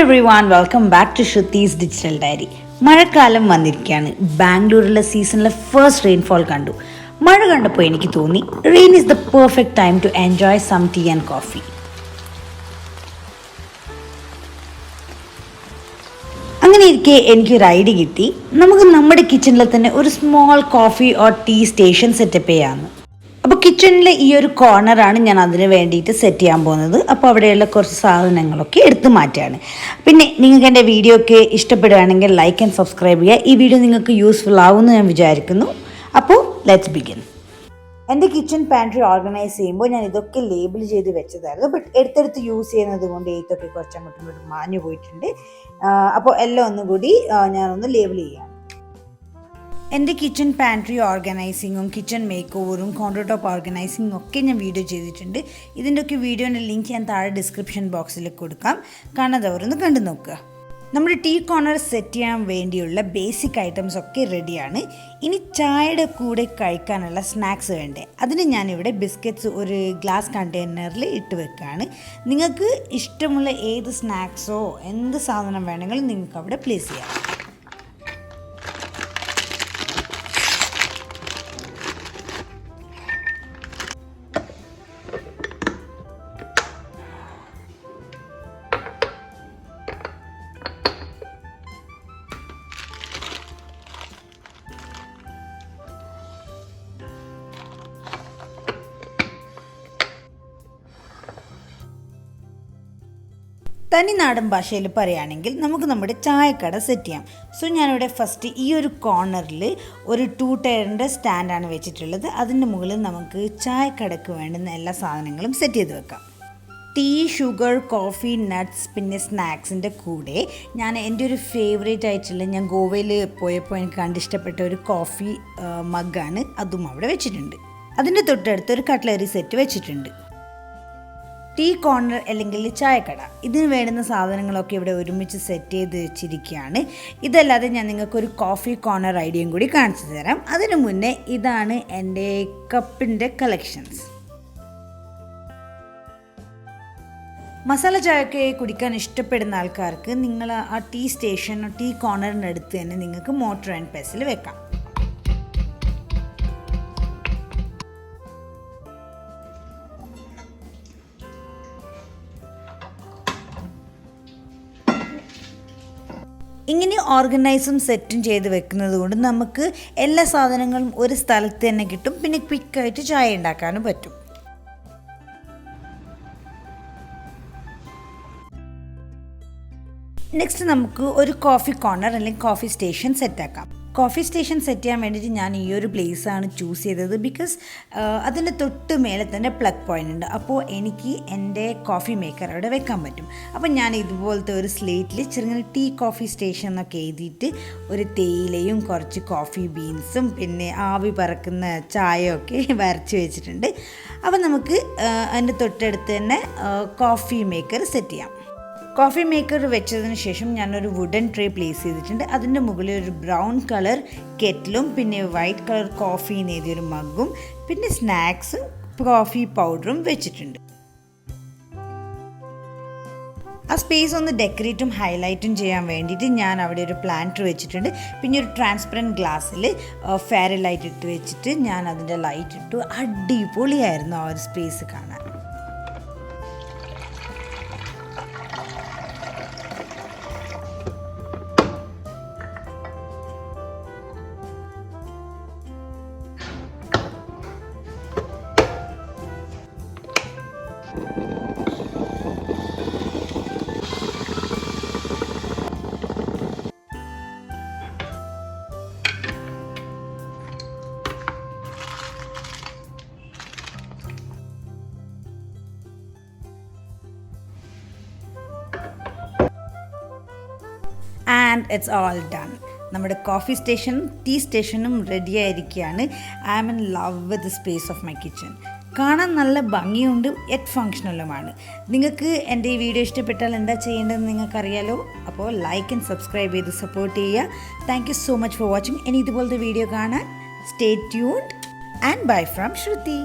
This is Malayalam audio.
everyone, welcome back to Shruti's Digital Diary. മഴക്കാലം വന്നിരിക്കുകയാണ്. ബാംഗ്ലൂരിലെ സീസണിലെ ഫസ്റ്റ് റെയിൻഫോൾ കണ്ടു. മഴ കണ്ടപ്പോൾ എനിക്ക് തോന്നി rain is the perfect time to enjoy some tea and coffee. അങ്ങനെ ഇരിക്കെ എനിക്കൊരു ഐഡിയ കിട്ടി. നമുക്ക് നമ്മുടെ കിച്ചണിൽ തന്നെ ഒരു small coffee or tea station setup ചെയ്യാമെന്ന്. അപ്പോൾ കിച്ചണിലെ ഈ ഒരു കോർണറാണ് ഞാൻ അതിന് വേണ്ടിയിട്ട് സെറ്റ് ചെയ്യാൻ പോകുന്നത്. അപ്പോൾ അവിടെയുള്ള കുറച്ച് സാധനങ്ങളൊക്കെ എടുത്തു മാറ്റുകയാണ്. പിന്നെ നിങ്ങൾക്ക് എൻ്റെ വീഡിയോ ഒക്കെ ഇഷ്ടപ്പെടുകയാണെങ്കിൽ ലൈക്ക് ആൻഡ് സബ്സ്ക്രൈബ് ചെയ്യുക. ഈ വീഡിയോ നിങ്ങൾക്ക് യൂസ്ഫുൾ ആവുമെന്ന് ഞാൻ വിചാരിക്കുന്നു. അപ്പോൾ ലെറ്റ്സ് ബിഗിൻ. എൻ്റെ കിച്ചൺ പാൻട്രി ഓർഗനൈസ് ചെയ്യുമ്പോൾ ഞാൻ ഇതൊക്കെ ലേബിൾ ചെയ്ത് വെച്ചതായിരുന്നു. ബട്ട് എടുത്തെടുത്ത് യൂസ് ചെയ്യുന്നത് കൊണ്ട് ഇതൊക്കെ കുറച്ച് അങ്ങോട്ടും ഇങ്ങോട്ടും മാഞ്ഞു പോയിട്ടുണ്ട്. അപ്പോൾ എല്ലാം ഒന്നും കൂടി ഞാനൊന്ന് ലേബിൾ ചെയ്യാം. എൻ്റെ കിച്ചൺ പാൻട്രി ഓർഗനൈസിങ്ങും കിച്ചൺ മേക്ക് ഓവറും കൗണ്ടർ ടോപ്പ് ഓർഗനൈസിങ്ങും ഒക്കെ ഞാൻ വീഡിയോ ചെയ്തിട്ടുണ്ട്. ഇതിൻ്റെയൊക്കെ വീഡിയോൻ്റെ ലിങ്ക് ഞാൻ താഴെ ഡിസ്ക്രിപ്ഷൻ ബോക്സിൽ കൊടുക്കാം. കാണാത്തവരൊന്ന് കണ്ടു നോക്കുക. നമ്മുടെ ടീ കോർണർ സെറ്റ് ചെയ്യാൻ വേണ്ടിയുള്ള ബേസിക് ഐറ്റംസ് ഒക്കെ റെഡിയാണ്. ഇനി ചായയുടെ കൂടെ കഴിക്കാനുള്ള സ്നാക്സ് വേണ്ടേ. അതിന് ഞാനിവിടെ ബിസ്ക്കറ്റ്സ് ഒരു ഗ്ലാസ് കണ്ടെയ്നറിൽ ഇട്ട് വെക്കുകയാണ്. നിങ്ങൾക്ക് ഇഷ്ടമുള്ള ഏത് സ്നാക്സോ എന്ത് സാധനം വേണമെങ്കിലും നിങ്ങൾക്ക് അവിടെ പ്ലേസ് ചെയ്യാം. തനിനാടൻ ഭാഷയിൽ പറയുകയാണെങ്കിൽ നമുക്ക് നമ്മുടെ ചായക്കട സെറ്റ് ചെയ്യാം. സോ ഞാനിവിടെ ഫസ്റ്റ് ഈ ഒരു കോർണറിൽ ഒരു 2 ടയറിൻ്റെ സ്റ്റാൻഡാണ് വെച്ചിട്ടുള്ളത്. അതിൻ്റെ മുകളിൽ നമുക്ക് ചായക്കടക്ക് വേണ്ടുന്ന എല്ലാ സാധനങ്ങളും സെറ്റ് ചെയ്ത് വെക്കാം. ടീ, ഷുഗർ, കോഫി, നട്ട്സ്, പിന്നെ സ്നാക്സിൻ്റെ കൂടെ ഞാൻ എൻ്റെ ഒരു ഫേവറേറ്റ് ആയിട്ടുള്ള ഞാൻ ഗോവയിൽ പോയപ്പോൾ എനിക്ക് കണ്ടിഷ്ടപ്പെട്ട ഒരു കോഫി മഗ്ഗാണ്, അതും അവിടെ വെച്ചിട്ടുണ്ട്. അതിൻ്റെ തൊട്ടടുത്ത് ഒരു കട്ട്ലറി സെറ്റ് വെച്ചിട്ടുണ്ട്. ടീ കോർണർ അല്ലെങ്കിൽ ചായക്കട, ഇതിന് വേണ്ടുന്ന സാധനങ്ങളൊക്കെ ഇവിടെ ഒരുമിച്ച് സെറ്റ് ചെയ്ത് വെച്ചിരിക്കുകയാണ്. ഇതല്ലാതെ ഞാൻ നിങ്ങൾക്കൊരു കോഫി കോർണർ ഐഡിയയും കൂടി കാണിച്ചു തരാം. അതിനു മുന്നേ ഇതാണ് എൻ്റെ കപ്പിൻ്റെ കളക്ഷൻസ്. മസാല ചായയൊക്കെ കുടിക്കാൻ ഇഷ്ടപ്പെടുന്ന ആൾക്കാർക്ക് നിങ്ങൾ ആ ടീ സ്റ്റേഷൻ ടീ കോർണറിനടുത്ത് തന്നെ നിങ്ങൾക്ക് മോട്ടർ ആൻഡ് പെസിൽ വെക്കാം. ഇങ്ങനെ ഓർഗനൈസും സെറ്റും ചെയ്ത് വെക്കുന്നത് കൊണ്ട് നമുക്ക് എല്ലാ സാധനങ്ങളും ഒരു സ്ഥലത്ത് തന്നെ കിട്ടും. പിന്നെ ക്വിക്കായിട്ട് ചായ ഉണ്ടാക്കാനും പറ്റും. നെക്സ്റ്റ് നമുക്ക് ഒരു കോഫി കോർണർ അല്ലെങ്കിൽ കോഫി സ്റ്റേഷൻ സെറ്റാക്കാം. കോഫി സ്റ്റേഷൻ സെറ്റ് ചെയ്യാൻ വേണ്ടിയിട്ട് ഞാൻ ഈ ഒരു പ്ലേസാണ് ചൂസ് ചെയ്തത്. ബിക്കോസ് അതിൻ്റെ തൊട്ട് മേലെ തന്നെ പ്ലഗ് പോയിൻ്റ് ഉണ്ട്. അപ്പോൾ എനിക്ക് എൻ്റെ കോഫി മേക്കർ അവിടെ വെക്കാൻ പറ്റും. അപ്പോൾ ഞാൻ ഇതുപോലത്തെ ഒരു സ്ലേറ്റിൽ ചെറുങ്ങനെ ടീ കോഫി സ്റ്റേഷൻ എന്നൊക്കെ എഴുതിയിട്ട് ഒരു തേയിലയും കുറച്ച് കോഫി ബീൻസും പിന്നെ ആവി പറക്കുന്ന ചായയൊക്കെ വരച്ച് വെച്ചിട്ടുണ്ട്. അപ്പോൾ നമുക്ക് അതിൻ്റെ തൊട്ടടുത്ത് തന്നെ കോഫി മേക്കർ സെറ്റ് ചെയ്യാം. കോഫി മേക്കർ വെച്ചതിന് ശേഷം ഞാനൊരു വുഡൻ ട്രേ പ്ലേസ് ചെയ്തിട്ടുണ്ട്. അതിൻ്റെ മുകളിൽ ഒരു ബ്രൗൺ കളർ കെറ്റിലും പിന്നെ വൈറ്റ് കളർ കോഫി എഴുതിയൊരു മഗ്ഗും പിന്നെ സ്നാക്സും കോഫി പൗഡറും വെച്ചിട്ടുണ്ട്. ആ സ്പേസ് ഒന്ന് ഡെക്കറേറ്റും ഹൈലൈറ്റും ചെയ്യാൻ വേണ്ടിയിട്ട് ഞാൻ അവിടെ ഒരു പ്ലാന്റർ വെച്ചിട്ടുണ്ട്. പിന്നെ ഒരു ട്രാൻസ്പെറൻറ്റ് ഗ്ലാസ്സിൽ ഫെയറി ലൈറ്റ് ഇട്ട് വെച്ചിട്ട് ഞാൻ അതിൻ്റെ ലൈറ്റ് ഇട്ടു. അടിപൊളിയായിരുന്നു ആ ഒരു സ്പേസ് കാണാൻ. And it's all done. നമ്മുടെ കോഫി സ്റ്റേഷനും ടീ സ്റ്റേഷനും റെഡി ആയിരിക്കുകയാണ്. I am in love with the space of my kitchen. കാണാൻ നല്ല ഭംഗിയുണ്ട്, യെറ്റ് ഫങ്ഷണലുമാണ്. നിങ്ങൾക്ക് എൻ്റെ ഈ വീഡിയോ ഇഷ്ടപ്പെട്ടാൽ എന്താ ചെയ്യേണ്ടതെന്ന് നിങ്ങൾക്കറിയാലോ. അപ്പോൾ ലൈക്ക് ആൻഡ് സബ്സ്ക്രൈബ് ചെയ്ത് സപ്പോർട്ട് ചെയ്യുക. Thank you so much for watching. ഇനി ഇതുപോലത്തെ വീഡിയോ കാണാൻ stay tuned and bye from Shruti.